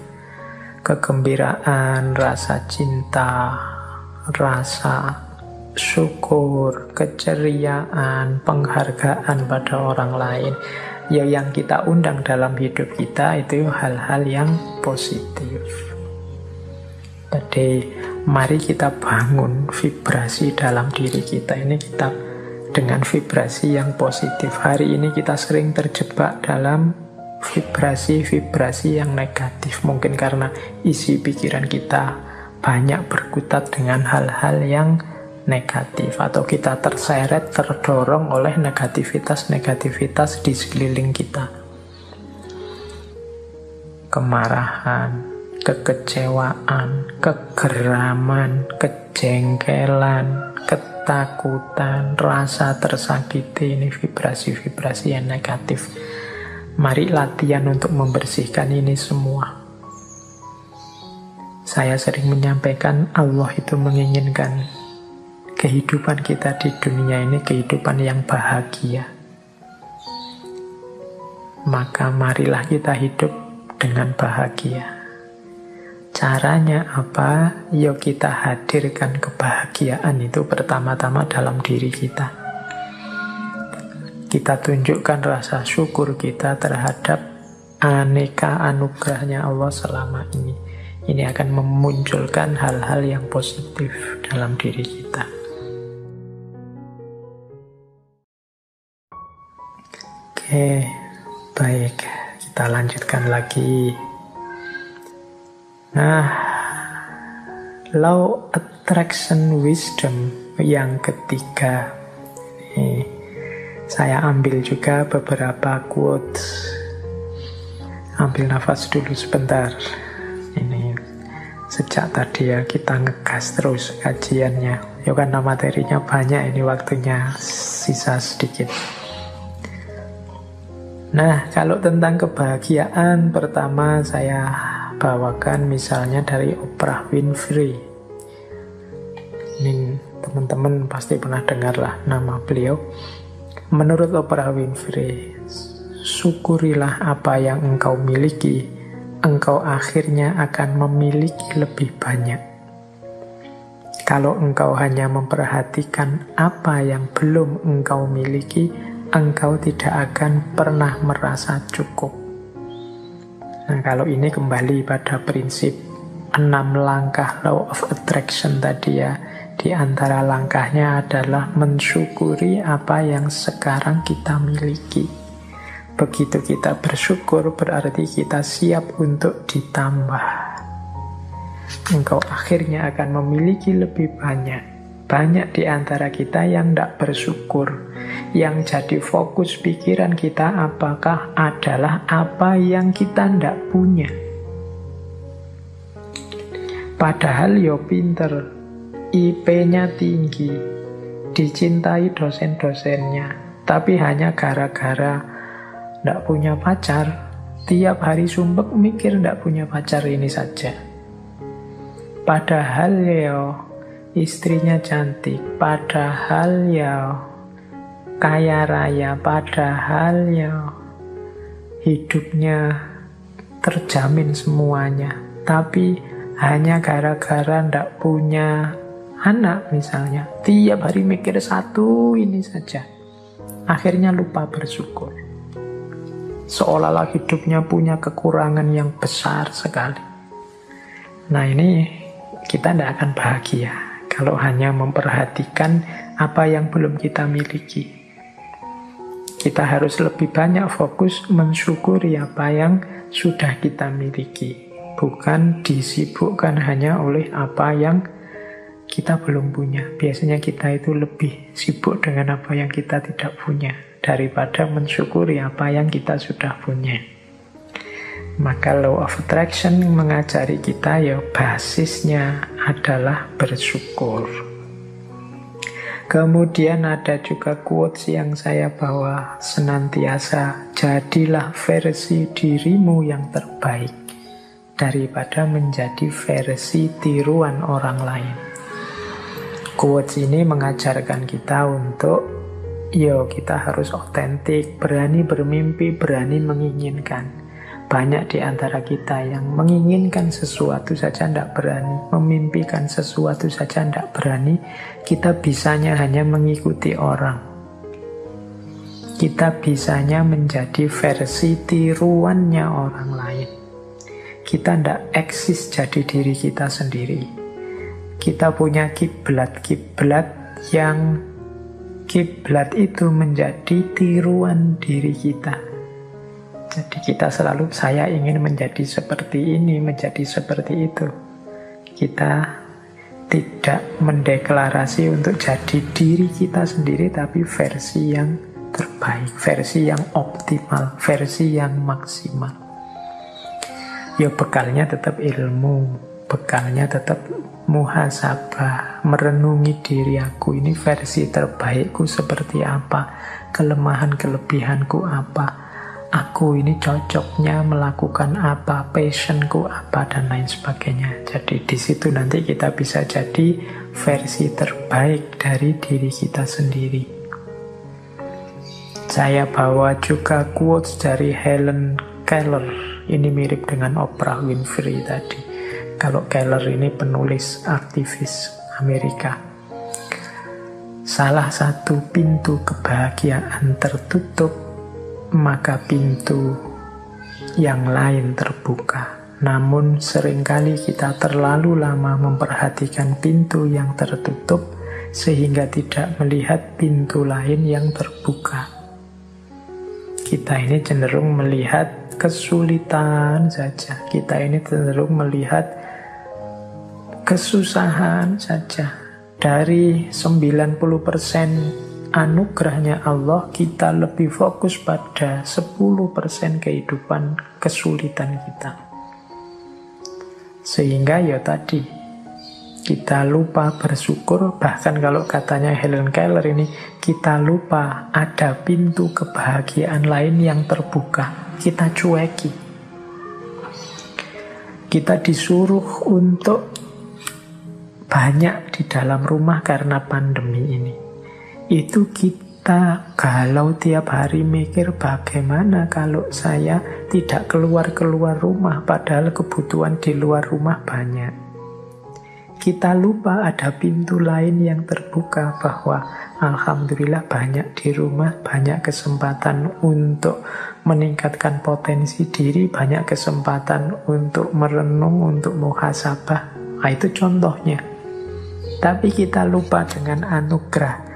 kegembiraan, rasa cinta, rasa syukur, keceriaan, penghargaan pada orang lain, ya yang kita undang dalam hidup kita itu hal-hal yang positif. Jadi mari kita bangun vibrasi dalam diri kita ini, kita dengan vibrasi yang positif. Hari ini kita sering terjebak dalam vibrasi-vibrasi yang negatif. Mungkin karena isi pikiran kita banyak berkutat dengan hal-hal yang negatif, atau kita terseret, terdorong oleh negativitas-negativitas di sekeliling kita. Kemarahan, kekecewaan, kegeraman, kejengkelan, ketakutan, rasa tersakiti, ini vibrasi-vibrasi yang negatif. Mari latihan untuk membersihkan ini semua. Saya sering menyampaikan Allah itu menginginkan kehidupan kita di dunia ini kehidupan yang bahagia. Maka marilah kita hidup dengan bahagia. Caranya apa? Yuk kita hadirkan kebahagiaan itu pertama-tama dalam diri kita. Kita tunjukkan rasa syukur kita terhadap aneka anugerahnya Allah selama ini. Ini akan memunculkan hal-hal yang positif dalam diri kita. Oke, baik. Kita lanjutkan lagi. Nah, law attraction wisdom yang ketiga. Ini saya ambil juga beberapa quotes. Ambil nafas dulu sebentar. Ini sejak tadi ya kita ngegas terus kajiannya. Ya karena materinya banyak, ini waktunya sisa sedikit. Nah, kalau tentang kebahagiaan, pertama saya bawakan misalnya dari Oprah Winfrey. Ini teman-teman pasti pernah dengar lah nama beliau. Menurut Oprah Winfrey, syukurilah apa yang engkau miliki, engkau akhirnya akan memiliki lebih banyak. Kalau engkau hanya memperhatikan apa yang belum engkau miliki, engkau tidak akan pernah merasa cukup. Nah, kalau ini kembali pada prinsip 6 langkah law of attraction tadi ya. Di antara langkahnya adalah mensyukuri apa yang sekarang kita miliki. Begitu kita bersyukur, berarti kita siap untuk ditambah. Engkau akhirnya akan memiliki lebih banyak. Banyak di antara kita yang tidak bersyukur. Yang jadi fokus pikiran kita apakah adalah apa yang kita tidak punya. Padahal yo pinter, IP-nya tinggi, dicintai dosen-dosennya, tapi hanya gara-gara tidak punya pacar, tiap hari sumpek mikir tidak punya pacar ini saja. Padahal yo istrinya cantik, padahal ya kaya raya, padahal ya hidupnya terjamin semuanya. Tapi hanya gara-gara ndak punya anak misalnya, tiap hari mikir satu ini saja, akhirnya lupa bersyukur. Seolah-olah hidupnya punya kekurangan yang besar sekali. Nah ini kita tidak akan bahagia. kalau hanya memperhatikan apa yang belum kita miliki. Kita harus lebih banyak fokus mensyukuri apa yang sudah kita miliki, bukan disibukkan hanya oleh apa yang kita belum punya. Biasanya kita itu lebih sibuk dengan apa yang kita tidak punya daripada mensyukuri apa yang kita sudah punya. Maka law of attraction mengajari kita ya basisnya adalah bersyukur. Kemudian ada juga quotes yang saya bawa senantiasa, jadilah versi dirimu yang terbaik daripada menjadi versi tiruan orang lain. Quotes ini mengajarkan kita untuk kita harus otentik, berani bermimpi, berani menginginkan. Banyak di antara kita yang menginginkan sesuatu saja tidak berani, memimpikan sesuatu saja tidak berani. Kita bisanya hanya mengikuti orang. Kita bisanya menjadi versi tiruannya orang lain. Kita tidak eksis jadi diri kita sendiri. Kita punya kiblat yang kiblat itu menjadi tiruan diri kita. Jadi kita selalu, saya ingin menjadi seperti ini, menjadi seperti itu. Kita tidak mendeklarasi untuk jadi diri kita sendiri, tapi versi yang terbaik, versi yang optimal, versi yang maksimal. Ya bekalnya tetap ilmu, bekalnya tetap muhasabah, merenungi diri aku, ini versi terbaikku seperti apa, kelemahan-kelebihanku apa, aku ini cocoknya melakukan apa, passionku apa, dan lain sebagainya. Jadi di situ nanti kita bisa jadi versi terbaik dari diri kita sendiri. Saya bawa juga quotes dari Helen Keller. Ini mirip dengan Oprah Winfrey tadi. Kalau Keller ini penulis aktivis Amerika. Salah satu pintu kebahagiaan tertutup, maka pintu yang lain terbuka. Namun seringkali kita terlalu lama memperhatikan pintu yang tertutup sehingga tidak melihat pintu lain yang terbuka. Kita ini cenderung melihat kesulitan saja. Kita ini cenderung melihat kesusahan saja. Dari 90% anugerahnya Allah, kita lebih fokus pada 10% kehidupan kesulitan kita. Sehingga ya tadi, kita lupa bersyukur. Bahkan kalau katanya Helen Keller ini, kita lupa ada pintu kebahagiaan lain yang terbuka. Kita cueki. Kita disuruh untuk banyak di dalam rumah karena pandemi ini. Itu kita galau tiap hari mikir bagaimana kalau saya tidak keluar-keluar rumah padahal kebutuhan di luar rumah banyak. Kita lupa ada pintu lain yang terbuka bahwa alhamdulillah banyak di rumah, banyak kesempatan untuk meningkatkan potensi diri, banyak kesempatan untuk merenung, untuk muhasabah. Nah, itu contohnya. Tapi kita lupa dengan anugerah.